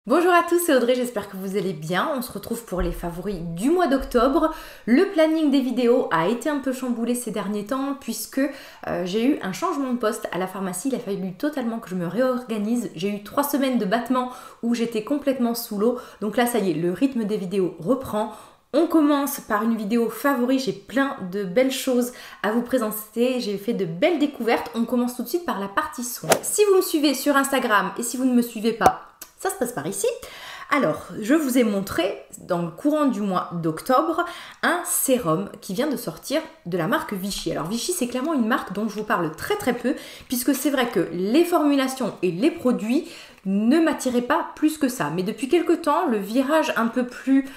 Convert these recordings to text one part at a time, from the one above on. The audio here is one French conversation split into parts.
Bonjour à tous, c'est Audrey, j'espère que vous allez bien. On se retrouve pour les favoris du mois d'octobre. Le planning des vidéos a été un peu chamboulé ces derniers temps puisque j'ai eu un changement de poste à la pharmacie. Il a fallu totalement que je me réorganise. J'ai eu 3 semaines de battement où j'étais complètement sous l'eau. Donc là, ça y est, le rythme des vidéos reprend. On commence par une vidéo favori, j'ai plein de belles choses à vous présenter, j'ai fait de belles découvertes. On commence tout de suite par la partie soins. Si vous me suivez sur Instagram et si vous ne me suivez pas, ça se passe par ici. Alors, je vous ai montré dans le courant du mois d'octobre un sérum qui vient de sortir de la marque Vichy. Alors Vichy, c'est clairement une marque dont je vous parle très peu puisque c'est vrai que les formulations et les produits ne m'attiraient pas plus que ça. Mais depuis quelques temps, le virage un peu plus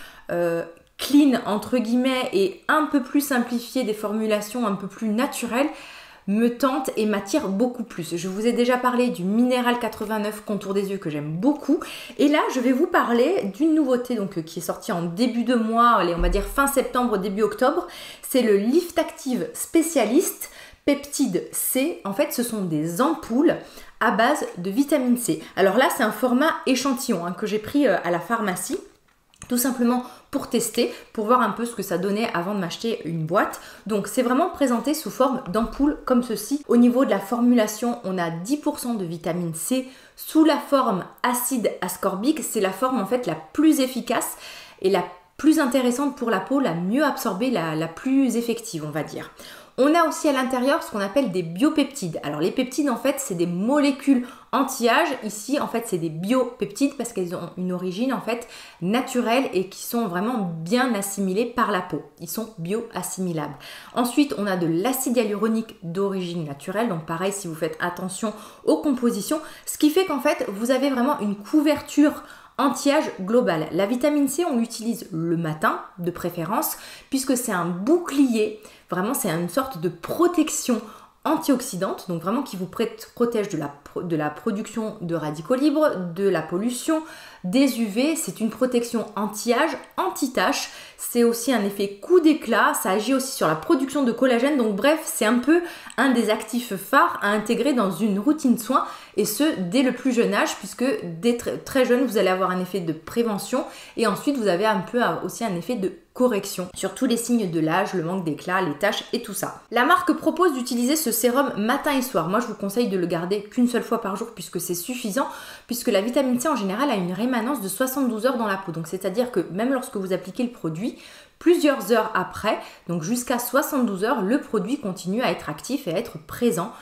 clean entre guillemets et un peu plus simplifié des formulations un peu plus naturelles me tente et m'attire beaucoup plus. Je vous ai déjà parlé du Minéral 89 contour des yeux que j'aime beaucoup. Et là, je vais vous parler d'une nouveauté qui est sortie en début de mois, allez, on va dire fin septembre, début octobre. C'est le Lift Active Spécialiste Peptide C. En fait, ce sont des ampoules à base de vitamine C. Alors là, c'est un format échantillon que j'ai pris à la pharmacie. Tout simplement pour tester, pour voir un peu ce que ça donnait avant de m'acheter une boîte. Donc c'est vraiment présenté sous forme d'ampoules comme ceci. Au niveau de la formulation, on a 10% de vitamine C sous la forme acide ascorbique. C'est la forme en fait la plus efficace et la plus intéressante pour la peau, la mieux absorbée, la plus effective on va dire. On a aussi à l'intérieur ce qu'on appelle des biopeptides. Alors les peptides en fait c'est des molécules anti-âge. Ici en fait c'est des biopeptides parce qu'elles ont une origine en fait naturelle et qui sont vraiment bien assimilées par la peau. Ils sont bio-assimilables. Ensuite on a de l'acide hyaluronique d'origine naturelle. Donc pareil si vous faites attention aux compositions. Ce qui fait qu'en fait vous avez vraiment une couverture anti-âge global. La vitamine C, on l'utilise le matin de préférence puisque c'est un bouclier, vraiment c'est une sorte de protection antioxydante, donc vraiment qui vous protège de la production de radicaux libres, de la pollution, des UV, c'est une protection anti-âge, anti-tache, c'est aussi un effet coup d'éclat, ça agit aussi sur la production de collagène, donc bref, c'est un peu un des actifs phares à intégrer dans une routine de soins, et ce, dès le plus jeune âge, puisque dès très jeune, vous allez avoir un effet de prévention, et ensuite, vous avez un peu aussi un effet de correction sur tous les signes de l'âge, le manque d'éclat, les taches et tout ça. La marque propose d'utiliser ce sérum matin et soir. Moi, je vous conseille de le garder qu'une seule fois par jour puisque c'est suffisant, puisque la vitamine C en général a une rémanence de 72 heures dans la peau. Donc, c'est-à-dire que même lorsque vous appliquez le produit, plusieurs heures après, donc jusqu'à 72 heures, le produit continue à être actif et à être présent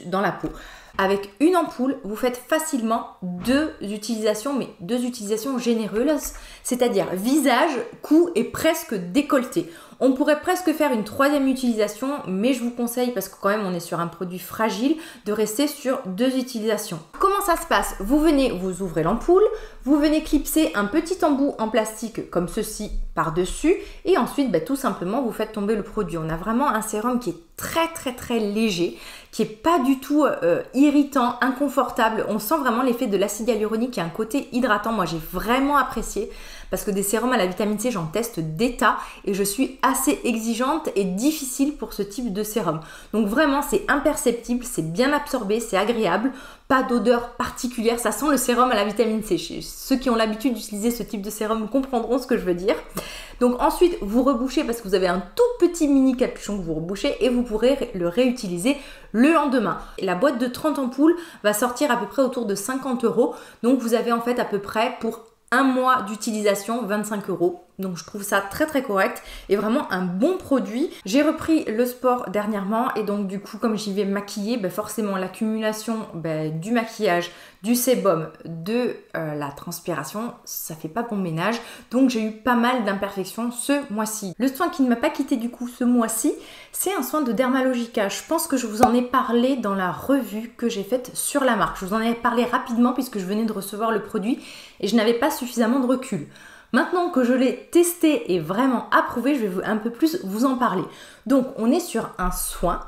dans la peau. Avec une ampoule, vous faites facilement 2 utilisations, mais 2 utilisations généreuses, c'est-à-dire visage, cou et presque décolleté. On pourrait presque faire une 3e utilisation, mais je vous conseille, parce que quand même on est sur un produit fragile, de rester sur 2 utilisations. Comment ça se passe? Vous venez, vous ouvrez l'ampoule, vous venez clipser un petit embout en plastique comme ceci par-dessus, et ensuite tout simplement vous faites tomber le produit. On a vraiment un sérum qui est très léger, qui est pas du tout irritant, inconfortable. On sent vraiment l'effet de l'acide hyaluronique qui a un côté hydratant. Moi j'ai vraiment apprécié parce que des sérums à la vitamine C, j'en teste des tas et je suis assez exigeante et difficile pour ce type de sérum. Donc vraiment c'est imperceptible, c'est bien absorbé, c'est agréable, pas d'odeur particulière, ça sent le sérum à la vitamine C. Ceux qui ont l'habitude d'utiliser ce type de sérum comprendront ce que je veux dire. Donc ensuite vous rebouchez parce que vous avez un tout petit mini capuchon que vous rebouchez et vous pourrez le réutiliser le lendemain. La boîte de 30 ampoules va sortir à peu près autour de 50 €. Donc vous avez en fait à peu près pour un mois d'utilisation 25 €. Donc je trouve ça très correct et vraiment un bon produit. J'ai repris le sport dernièrement et donc du coup comme j'y vais maquiller, forcément l'accumulation du maquillage, du sébum, de la transpiration, ça fait pas bon ménage. Donc j'ai eu pas mal d'imperfections ce mois-ci. Le soin qui ne m'a pas quitté du coup ce mois-ci, c'est un soin de Dermalogica. Je pense que je vous en ai parlé dans la revue que j'ai faite sur la marque. Je vous en ai parlé rapidement puisque je venais de recevoir le produit et je n'avais pas suffisamment de recul. Maintenant que je l'ai testé et vraiment approuvé, je vais un peu plus vous en parler. Donc, on est sur un soin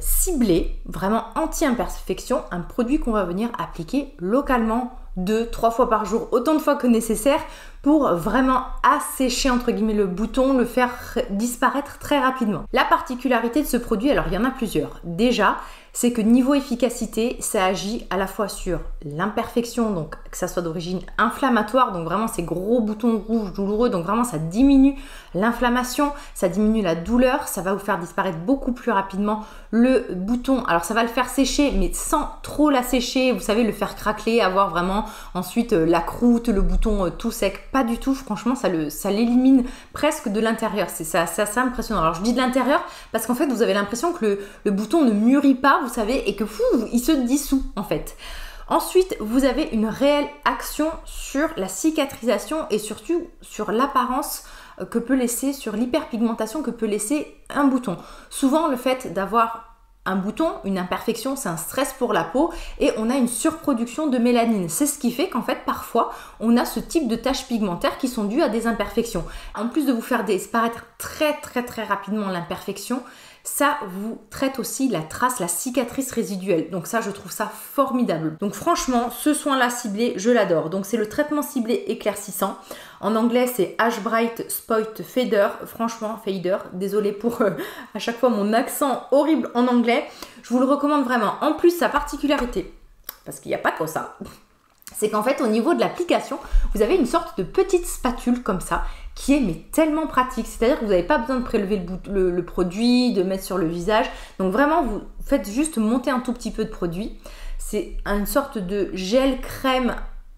ciblé, vraiment anti-imperfection, un produit qu'on va venir appliquer localement 2-3 fois par jour, autant de fois que nécessaire pour vraiment assécher entre guillemets le bouton, le faire disparaître très rapidement. La particularité de ce produit, alors il y en a plusieurs. Déjà, c'est que niveau efficacité, ça agit à la fois sur l'imperfection, donc que ça soit d'origine inflammatoire, donc vraiment ces gros boutons rouges douloureux, donc vraiment ça diminue l'inflammation, ça diminue la douleur, ça va vous faire disparaître beaucoup plus rapidement le bouton. Alors ça va le faire sécher, mais sans trop la sécher, vous savez, le faire craqueler, avoir vraiment ensuite la croûte, le bouton tout sec, pas du tout, franchement ça l'élimine presque de l'intérieur, c'est assez impressionnant. Alors je dis de l'intérieur parce qu'en fait vous avez l'impression que le bouton ne mûrit pas, vous savez, et que il se dissout en fait. Ensuite, vous avez une réelle action sur la cicatrisation et surtout sur l'apparence que peut laisser, sur l'hyperpigmentation que peut laisser un bouton. Souvent, le fait d'avoir un bouton, une imperfection, c'est un stress pour la peau et on a une surproduction de mélanine. C'est ce qui fait qu'en fait, parfois, on a ce type de taches pigmentaires qui sont dues à des imperfections. En plus de vous faire disparaître très rapidement l'imperfection, ça vous traite aussi la trace, la cicatrice résiduelle. Donc ça, je trouve ça formidable. Donc franchement, ce soin-là ciblé, je l'adore. Donc c'est le traitement ciblé éclaircissant. En anglais, c'est Age Bright Spot Fader. Franchement, fader. Désolée pour à chaque fois mon accent horrible en anglais. Je vous le recommande vraiment. En plus, sa particularité, parce qu'il n'y a pas que ça, c'est qu'en fait, au niveau de l'application, vous avez une sorte de petite spatule comme ça, qui est mais tellement pratique, c'est-à-dire que vous n'avez pas besoin de prélever le produit, de mettre sur le visage, donc vraiment vous faites juste monter un tout petit peu de produit, c'est une sorte de gel crème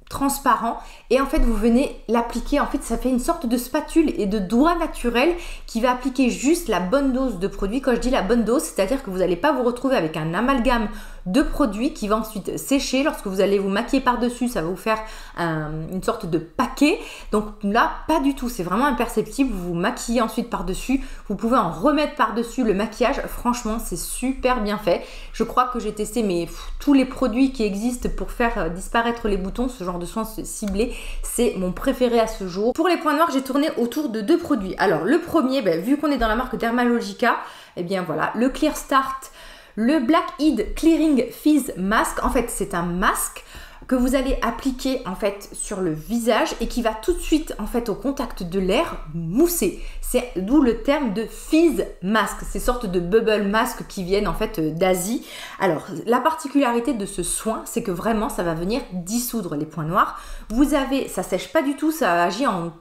transparent et en fait vous venez l'appliquer, en fait ça fait une sorte de spatule et de doigt naturel qui va appliquer juste la bonne dose de produit. Quand je dis la bonne dose, c'est-à-dire que vous n'allez pas vous retrouver avec un amalgame de produits qui va ensuite sécher. Lorsque vous allez vous maquiller par-dessus, ça va vous faire une sorte de paquet. Donc là, pas du tout, c'est vraiment imperceptible. Vous vous maquillez ensuite par-dessus, vous pouvez en remettre par-dessus le maquillage. Franchement, c'est super bien fait. Je crois que j'ai testé tous les produits qui existent pour faire disparaître les boutons, ce genre de soin ciblé, c'est mon préféré à ce jour. Pour les points noirs, j'ai tourné autour de 2 produits. Alors le premier, vu qu'on est dans la marque Dermalogica, eh bien voilà, le Clear Start, le Blackhead Clearing Fizz Mask. En fait, c'est un masque que vous allez appliquer en fait sur le visage et qui va tout de suite en fait au contact de l'air mousser. C'est d'où le terme de fizz mask, ces sortes de bubble masks qui viennent en fait d'Asie. Alors la particularité de ce soin, c'est que vraiment ça va venir dissoudre les points noirs. Vous avez, ça sèche pas du tout, ça agit en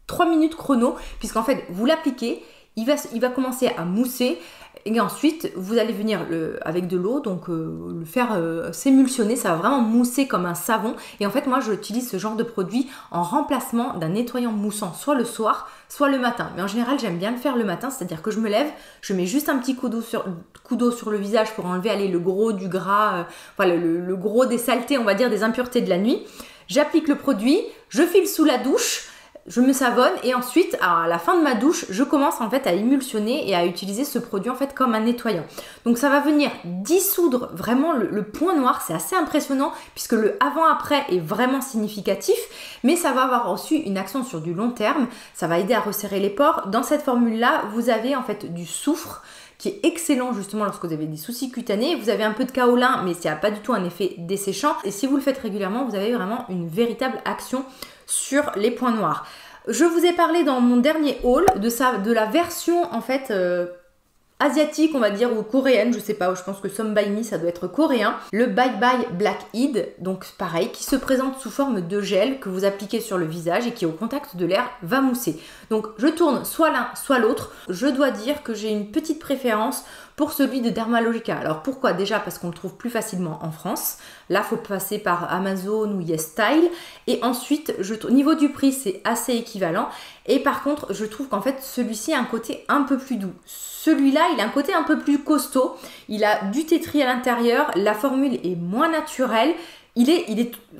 3 minutes chrono, puisqu'en fait vous l'appliquez, il va commencer à mousser. Et ensuite, vous allez venir avec de l'eau, donc le faire s'émulsionner, ça va vraiment mousser comme un savon. Et en fait, moi, j'utilise ce genre de produit en remplacement d'un nettoyant moussant, soit le soir, soit le matin. Mais en général, j'aime bien le faire le matin, c'est-à-dire que je me lève, je mets juste un petit coup d'eau sur le visage pour enlever le gros du gras, le gros des saletés, on va dire, des impuretés de la nuit. J'applique le produit, je file sous la douche, je me savonne et ensuite à la fin de ma douche je commence en fait à émulsionner et à utiliser ce produit en fait comme un nettoyant. Donc ça va venir dissoudre vraiment le point noir, c'est assez impressionnant puisque le avant-après est vraiment significatif, mais ça va avoir aussi une action sur du long terme, ça va aider à resserrer les pores. Dans cette formule là vous avez en fait du soufre qui est excellent justement lorsque vous avez des soucis cutanés. Vous avez un peu de kaolin mais ça n'a pas du tout un effet desséchant et si vous le faites régulièrement vous avez vraiment une véritable action sur les points noirs. Je vous ai parlé dans mon dernier haul de la version en fait asiatique on va dire ou coréenne, je sais pas, je pense que Some By Me ça doit être coréen, le Bye Bye Blackhead, donc pareil, qui se présente sous forme de gel que vous appliquez sur le visage et qui au contact de l'air va mousser. Donc je tourne soit l'un soit l'autre. Je dois dire que j'ai une petite préférence pour celui de Dermalogica. Alors pourquoi? Déjà parce qu'on le trouve plus facilement en France. Là, il faut passer par Amazon ou YesStyle. Et ensuite, niveau du prix, c'est assez équivalent. Et par contre, je trouve qu'en fait, celui-ci a un côté un peu plus doux. Celui-là, il a un côté un peu plus costaud. Il a du tétri à l'intérieur. La formule est moins naturelle.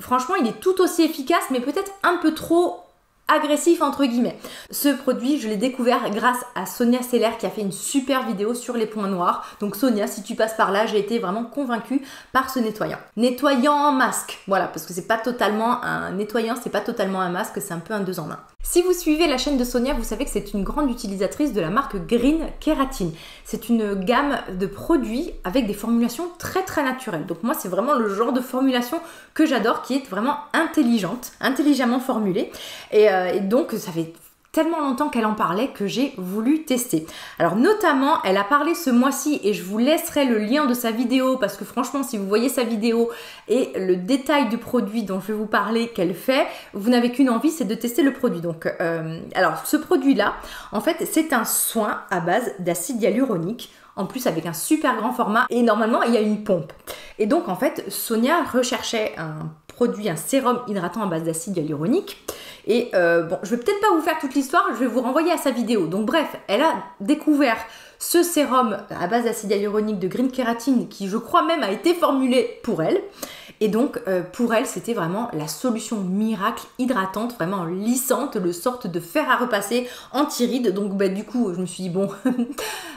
Franchement, il est tout aussi efficace, mais peut-être un peu trop agressif entre guillemets. Ce produit, je l'ai découvert grâce à Sonia Seller qui a fait une super vidéo sur les points noirs. Donc Sonia, si tu passes par là, j'ai été vraiment convaincue par ce nettoyant. Nettoyant masque, voilà, parce que c'est pas totalement un nettoyant, c'est pas totalement un masque, c'est un peu un 2 en 1. Si vous suivez la chaîne de Sonia, vous savez que c'est une grande utilisatrice de la marque Green Keratin. C'est une gamme de produits avec des formulations très très naturelles. Donc moi, c'est vraiment le genre de formulation que j'adore, qui est vraiment intelligente, intelligemment formulée. Et et donc ça fait tellement longtemps qu'elle en parlait que j'ai voulu tester. Alors notamment, elle a parlé ce mois-ci et je vous laisserai le lien de sa vidéo parce que franchement, si vous voyez sa vidéo et le détail du produit dont je vais vous parler qu'elle fait, vous n'avez qu'une envie, c'est de tester le produit. Donc, alors ce produit-là, en fait, c'est un soin à base d'acide hyaluronique. En plus avec un super grand format et normalement il y a une pompe. Et donc en fait Sonia recherchait un produit, un sérum hydratant à base d'acide hyaluronique. Et bon, je vais peut-être pas vous faire toute l'histoire, je vais vous renvoyer à sa vidéo. Donc bref, elle a découvert ce sérum à base d'acide hyaluronique de Green Keratin qui je crois même a été formulé pour elle. Et donc pour elle c'était vraiment la solution miracle hydratante, vraiment lissante, le sorte de fer à repasser anti-rides. Donc bah, du coup je me suis dit bon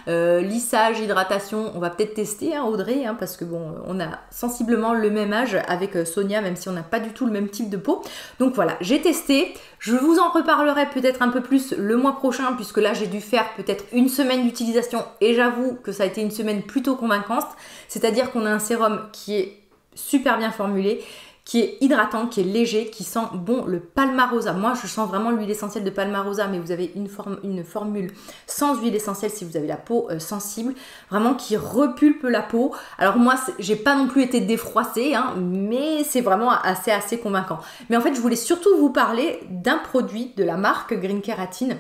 lissage, hydratation, on va peut-être tester hein, Audrey hein, parce que bon on a sensiblement le même âge avec Sonia même si on n'a pas du tout le même type de peau. Donc voilà, j'ai testé, je vous en reparlerai peut-être un peu plus le mois prochain puisque là j'ai dû faire peut-être une semaine d'utilisation et j'avoue que ça a été une semaine plutôt convaincante. C'est-à-dire qu'on a un sérum qui est super bien formulé, qui est hydratant, qui est léger, qui sent bon le Palmarosa. Moi, je sens vraiment l'huile essentielle de Palmarosa, mais vous avez une formule sans huile essentielle si vous avez la peau sensible, vraiment qui repulpe la peau. Alors moi, j'ai pas non plus été défroissée, hein, mais c'est vraiment assez convaincant. Mais en fait, je voulais surtout vous parler d'un produit de la marque Green Keratin.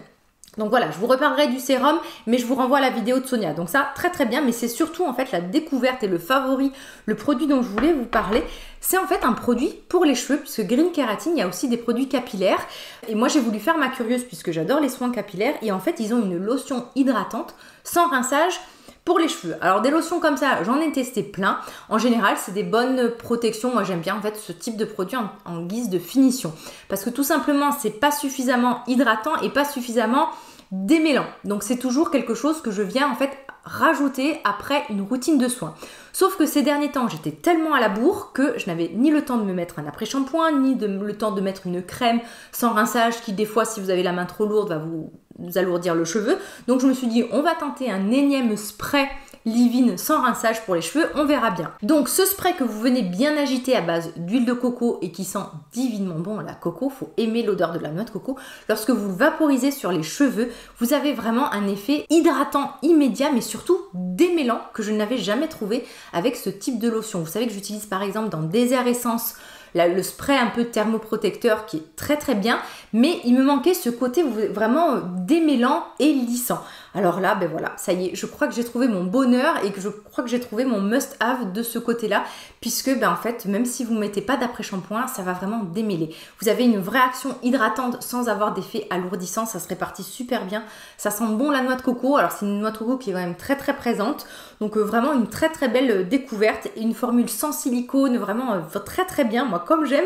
Donc voilà, je vous reparlerai du sérum, mais je vous renvoie à la vidéo de Sonia. Donc ça, très bien, mais c'est surtout en fait la découverte et le favori, le produit dont je voulais vous parler. C'est en fait un produit pour les cheveux, puisque Green Keratin, il y a aussi des produits capillaires. Et moi, j'ai voulu faire ma curieuse, puisque j'adore les soins capillaires. Et en fait, ils ont une lotion hydratante, sans rinçage, pour les cheveux. Alors des lotions comme ça, j'en ai testé plein. En général, c'est des bonnes protections. Moi, j'aime bien en fait ce type de produit en guise de finition. Parce que tout simplement, c'est pas suffisamment hydratant et pas suffisamment démêlant. Donc c'est toujours quelque chose que je viens en fait rajouter après une routine de soins. Sauf que ces derniers temps, j'étais tellement à la bourre que je n'avais ni le temps de me mettre un après-shampoing, ni le temps de mettre une crème sans rinçage qui des fois, si vous avez la main trop lourde, va vous alourdir le cheveu. Donc je me suis dit, on va tenter un énième spray leave-in sans rinçage pour les cheveux, on verra bien. Donc ce spray que vous venez bien agiter à base d'huile de coco et qui sent divinement bon la coco, faut aimer l'odeur de la noix de coco, lorsque vous le vaporisez sur les cheveux, vous avez vraiment un effet hydratant immédiat mais surtout démêlant que je n'avais jamais trouvé avec ce type de lotion. Vous savez que j'utilise par exemple dans Désert Essence le spray un peu thermoprotecteur qui est très bien, mais il me manquait ce côté vraiment démêlant et lissant. Alors là, ben voilà, ça y est, je crois que j'ai trouvé mon bonheur et que je crois que j'ai trouvé mon must-have de ce côté-là, puisque ben en fait, même si vous ne mettez pas d'après-shampoing, ça va vraiment démêler. Vous avez une vraie action hydratante sans avoir d'effet alourdissant, ça se répartit super bien. Ça sent bon la noix de coco, alors c'est une noix de coco qui est quand même très présente, donc vraiment une très belle découverte, une formule sans silicone, vraiment très bien, moi comme j'aime.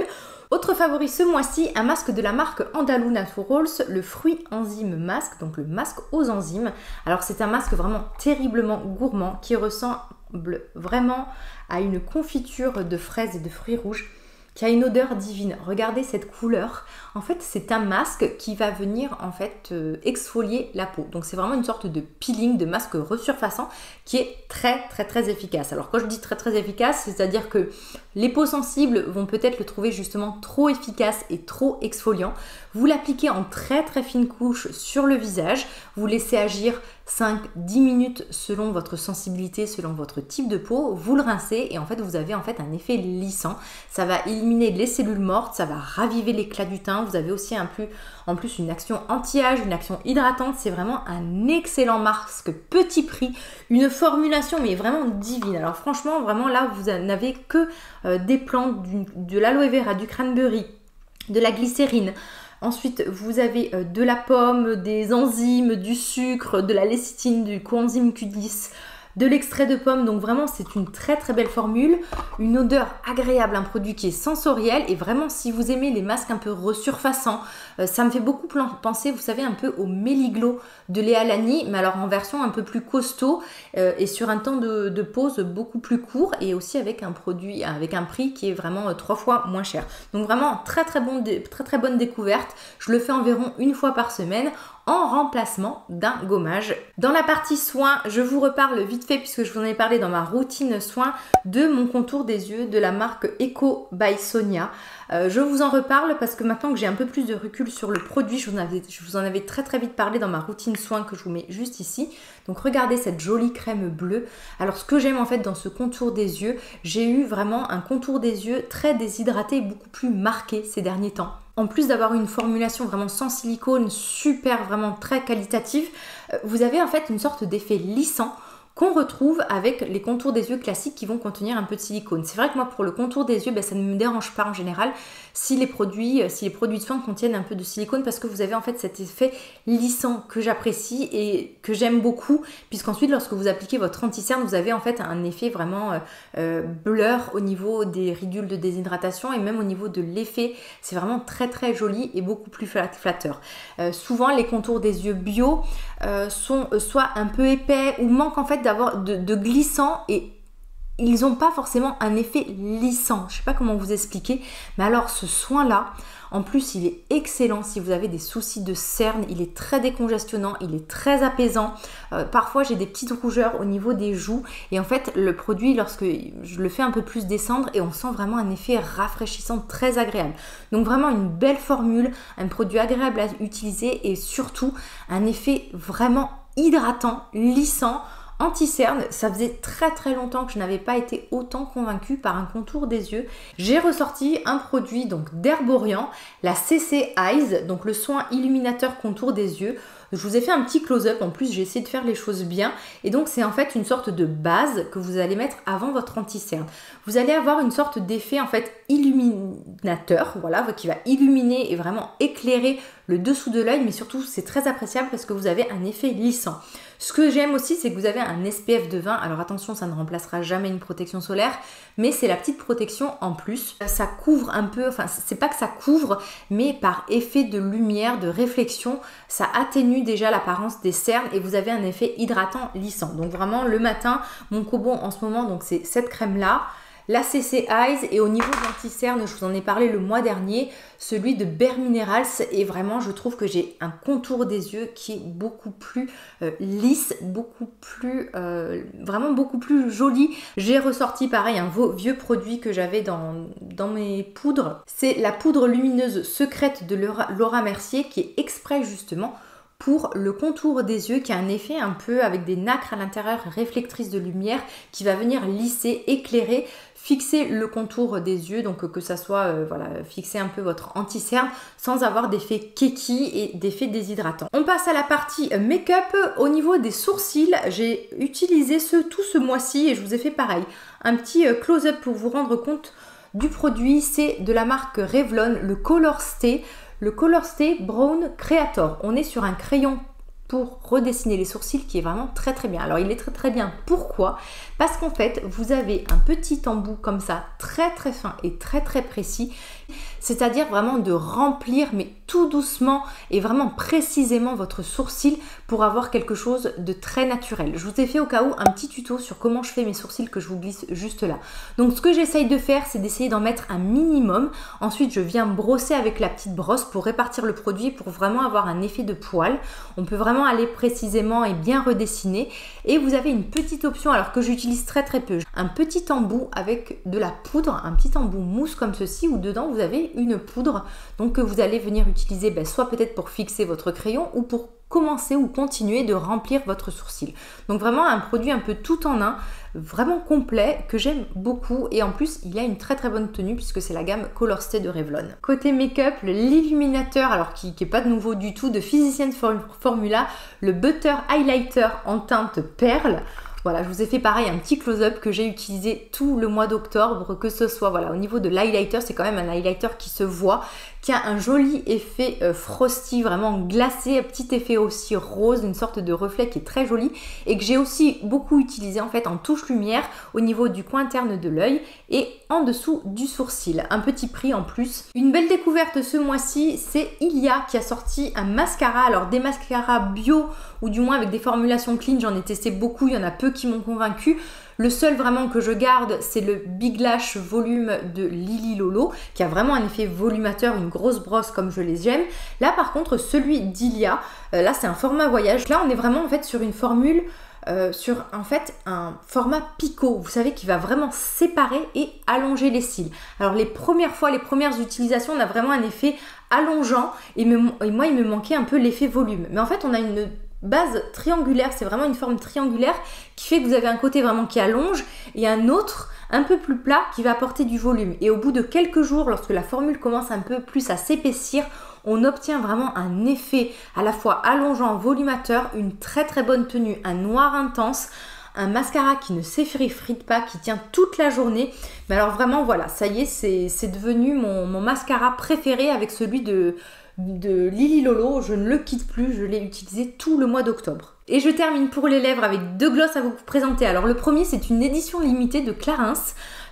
Autre favori ce mois-ci, un masque de la marque Andalou Naturals, le fruit enzyme masque, donc le masque aux enzymes. Alors c'est un masque vraiment terriblement gourmand qui ressemble vraiment à une confiture de fraises et de fruits rouges qui a une odeur divine. Regardez cette couleur. En fait, c'est un masque qui va venir en fait exfolier la peau. Donc c'est vraiment une sorte de peeling, de masque resurfaçant qui est très efficace. Alors quand je dis très efficace, c'est-à-dire que les peaux sensibles vont peut-être le trouver justement trop efficace et trop exfoliant. Vous l'appliquez en très fine couche sur le visage. Vous laissez agir 5-10 minutes selon votre sensibilité, selon votre type de peau. Vous le rincez et en fait vous avez en fait un effet lissant. Ça va éliminer les cellules mortes, ça va raviver l'éclat du teint. Vous avez aussi en plus une action anti-âge, une action hydratante. C'est vraiment un excellent masque petit prix, une formulation mais vraiment divine. Alors franchement, vraiment là vous n'avez que des plantes, de l'aloe vera, du cranberry, de la glycérine. Ensuite, vous avez de la pomme, des enzymes, du sucre, de la lécithine, du coenzyme Q10, de l'extrait de pomme. Donc vraiment, c'est une très belle formule. Une odeur agréable, un produit qui est sensoriel. Et vraiment, si vous aimez les masques un peu resurfaçants, ça me fait beaucoup penser, vous savez, un peu au Méliglo de Léa Lani, mais alors en version un peu plus costaud et sur un temps de pose beaucoup plus court et aussi avec un produit, avec un prix qui est vraiment 3 fois moins cher. Donc vraiment, très bonne découverte. Je le fais environ une fois par semaine en remplacement d'un gommage. Dans la partie soins, je vous reparle vite vite fait puisque je vous en ai parlé dans ma routine soin de mon contour des yeux de la marque Eco by Sonia. Je vous en reparle parce que maintenant que j'ai un peu plus de recul sur le produit, je vous en avais très vite parlé dans ma routine soin que je vous mets juste ici. Donc regardez cette jolie crème bleue. Alors ce que j'aime en fait dans ce contour des yeux, j'ai eu vraiment un contour des yeux très déshydraté et beaucoup plus marqué ces derniers temps. En plus d'avoir une formulation vraiment sans silicone, super, vraiment très qualitative, vous avez en fait une sorte d'effet lissant qu'on retrouve avec les contours des yeux classiques qui vont contenir un peu de silicone. C'est vrai que moi pour le contour des yeux, ça ne me dérange pas en général si les produits de soin contiennent un peu de silicone parce que vous avez en fait cet effet lissant que j'apprécie et que j'aime beaucoup puisqu'ensuite lorsque vous appliquez votre anti-cerne, vous avez en fait un effet vraiment blur au niveau des ridules de déshydratation et même au niveau de l'effet. C'est vraiment très joli et beaucoup plus flatteur. Souvent les contours des yeux bio sont soit un peu épais ou manquent en fait d'avoir de glissant et ils n'ont pas forcément un effet lissant. Je ne sais pas comment vous expliquer, mais alors ce soin-là, en plus il est excellent si vous avez des soucis de cerne, il est très décongestionnant, il est très apaisant. Parfois j'ai des petites rougeurs au niveau des joues et en fait le produit lorsque je le fais un peu plus descendre et on sent vraiment un effet rafraîchissant très agréable. Donc vraiment une belle formule, un produit agréable à utiliser et surtout un effet vraiment hydratant, lissant, anti-cerne. Ça faisait très longtemps que je n'avais pas été autant convaincue par un contour des yeux. J'ai ressorti un produit donc d'Herborian, la CC Eyes, donc le soin illuminateur contour des yeux. Je vous ai fait un petit close-up, en plus j'ai essayé de faire les choses bien et donc c'est en fait une sorte de base que vous allez mettre avant votre anti-cerne. Vous allez avoir une sorte d'effet en fait illuminateur, voilà, qui va illuminer et vraiment éclairer le dessous de l'œil, mais surtout c'est très appréciable parce que vous avez un effet lissant. Ce que j'aime aussi, c'est que vous avez un SPF de 20. Alors attention, ça ne remplacera jamais une protection solaire, mais c'est la petite protection en plus. Ça couvre un peu, enfin c'est pas que ça couvre, mais par effet de lumière, de réflexion, ça atténue déjà l'apparence des cernes et vous avez un effet hydratant lissant. Donc vraiment le matin, mon Kobon en ce moment, donc c'est cette crème là. La CC Eyes et au niveau de l'anti-cerne, je vous en ai parlé le mois dernier, celui de Bare Minerals et vraiment je trouve que j'ai un contour des yeux qui est beaucoup plus lisse, vraiment beaucoup plus joli. J'ai ressorti pareil un vieux produit que j'avais dans mes poudres, c'est la poudre lumineuse secrète de Laura Mercier qui est exprès justement pour le contour des yeux qui a un effet un peu avec des nacres à l'intérieur réflectrices de lumière qui va venir lisser, éclairer, fixer le contour des yeux, donc que ça soit fixer un peu votre anti-cerne sans avoir d'effet keki et d'effet déshydratant. On passe à la partie make-up. Au niveau des sourcils, j'ai utilisé tout ce mois-ci et je vous ai fait pareil, un petit close-up pour vous rendre compte du produit. C'est de la marque Revlon, le Color Stay. Le Color Stay Brown Creator. On est sur un crayon pour redessiner les sourcils qui est vraiment très bien. Alors il est très bien. Pourquoi? Parce qu'en fait vous avez un petit embout comme ça très fin et très précis. C'est-à-dire vraiment de remplir mais tout doucement et vraiment précisément votre sourcil pour avoir quelque chose de très naturel. Je vous ai fait au cas où un petit tuto sur comment je fais mes sourcils que je vous glisse juste là. Donc ce que j'essaye de faire, c'est d'essayer d'en mettre un minimum. Ensuite je viens brosser avec la petite brosse pour répartir le produit pour vraiment avoir un effet de poil. On peut vraiment aller précisément et bien redessiner. Et vous avez une petite option alors que j'utilise très peu. Un petit embout avec de la poudre, un petit embout mousse comme ceci où dedans vous avez une poudre donc que vous allez venir utiliser soit peut-être pour fixer votre crayon ou pour commencer ou continuer de remplir votre sourcil. Donc vraiment un produit un peu tout en un, vraiment complet, que j'aime beaucoup et en plus il a une très bonne tenue puisque c'est la gamme Color Stay de Revlon. Côté make-up, l'illuminateur, alors qui est pas de nouveau du tout, de Physicians Formula, le Butter Highlighter en teinte perle. Voilà, je vous ai fait pareil un petit close-up que j'ai utilisé tout le mois d'octobre, que ce soit au niveau de l'highlighter, c'est quand même un highlighter qui se voit, qui a un joli effet frosty, vraiment glacé, un petit effet aussi rose, une sorte de reflet qui est très joli et que j'ai aussi beaucoup utilisé en fait en touche lumière au niveau du coin interne de l'œil et en dessous du sourcil. Un petit prix en plus. Une belle découverte ce mois-ci, c'est Ilia qui a sorti un mascara. Alors des mascaras bio ou du moins avec des formulations clean, j'en ai testé beaucoup, il y en a peu qui m'ont convaincu. Le seul vraiment que je garde, c'est le Big Lash Volume de Lily Lolo, qui a vraiment un effet volumateur, une grosse brosse comme je les aime. Là par contre, celui d'Ilia, là c'est un format voyage. Là on est vraiment en fait sur une formule sur en fait un format picot, vous savez, qui va vraiment séparer et allonger les cils. Alors les premières fois, les premières utilisations, on a vraiment un effet allongeant et moi il me manquait un peu l'effet volume. Mais en fait on a une base triangulaire, c'est vraiment une forme triangulaire qui fait que vous avez un côté vraiment qui allonge et un autre un peu plus plat qui va apporter du volume. Et au bout de quelques jours, lorsque la formule commence un peu plus à s'épaissir, on obtient vraiment un effet à la fois allongeant, volumateur, une très très bonne tenue, un noir intense, un mascara qui ne s'effrite pas, qui tient toute la journée. Mais alors vraiment voilà, ça y est, c'est devenu mon mascara préféré avec celui de Lily Lolo. Je ne le quitte plus, je l'ai utilisé tout le mois d'octobre. Et je termine pour les lèvres avec 2 glosses à vous présenter. Alors le premier, c'est une édition limitée de Clarins.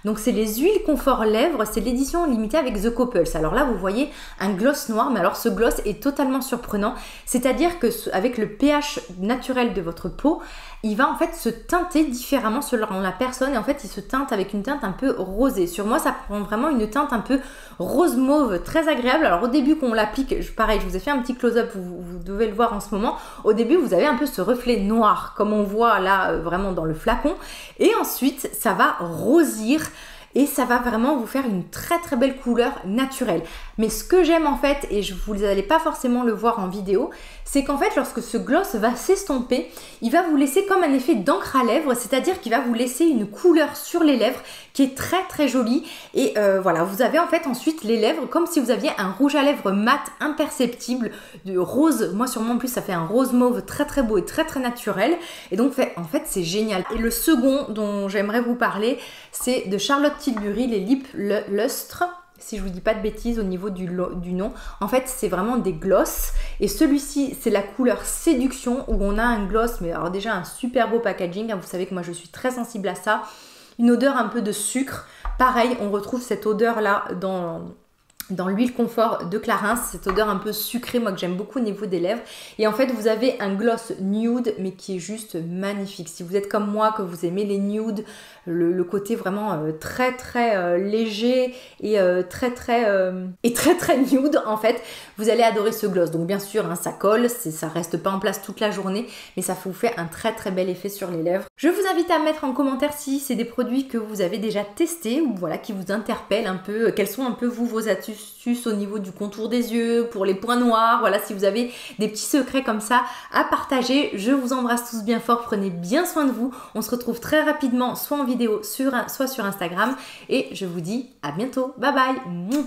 Donc c'est les huiles confort lèvres, c'est l'édition limitée avec The Couples. Alors là vous voyez un gloss noir, mais alors ce gloss est totalement surprenant. C'est-à-dire que avec le pH naturel de votre peau, il va en fait se teinter différemment selon la personne et en fait il se teinte avec une teinte un peu rosée. Sur moi ça prend vraiment une teinte un peu rose mauve, très agréable. Alors au début qu'on l'applique, pareil, je vous ai fait un petit close-up, vous devez le voir en ce moment. Au début vous avez un peu ce reflet noir comme on voit là vraiment dans le flacon et ensuite ça va rosir et ça va vraiment vous faire une très très belle couleur naturelle. Mais ce que j'aime en fait, et vous n'allez pas forcément le voir en vidéo, c'est qu'en fait lorsque ce gloss va s'estomper, il va vous laisser comme un effet d'encre à lèvres, c'est-à-dire qu'il va vous laisser une couleur sur les lèvres qui est très très jolie. Et voilà, vous avez en fait ensuite les lèvres comme si vous aviez un rouge à lèvres mat imperceptible de rose. Moi sur moi en plus ça fait un rose mauve très très beau et très très naturel. Et donc en fait c'est génial. Et le second dont j'aimerais vous parler, c'est de Charlotte Tilbury, les Lip Lustre. Si je vous dis pas de bêtises au niveau du nom, en fait c'est vraiment des gloss et celui-ci c'est la couleur séduction où on a un gloss, mais alors déjà un super beau packaging, hein, vous savez que moi je suis très sensible à ça, une odeur un peu de sucre, pareil on retrouve cette odeur là dans l'huile confort de Clarins, cette odeur un peu sucrée, moi que j'aime beaucoup au niveau des lèvres. Et en fait, vous avez un gloss nude, mais qui est juste magnifique. Si vous êtes comme moi, que vous aimez les nudes, le côté vraiment très très léger et très très nude, en fait, vous allez adorer ce gloss. Donc bien sûr, hein, ça colle, ça reste pas en place toute la journée, mais ça vous fait un très très bel effet sur les lèvres. Je vous invite à mettre en commentaire si c'est des produits que vous avez déjà testés ou voilà, qui vous interpellent un peu, quels sont un peu vos astuces au niveau du contour des yeux, pour les points noirs, voilà, si vous avez des petits secrets comme ça à partager. Je vous embrasse tous bien fort, prenez bien soin de vous. On se retrouve très rapidement, soit en vidéo, soit sur Instagram. Et je vous dis à bientôt. Bye bye.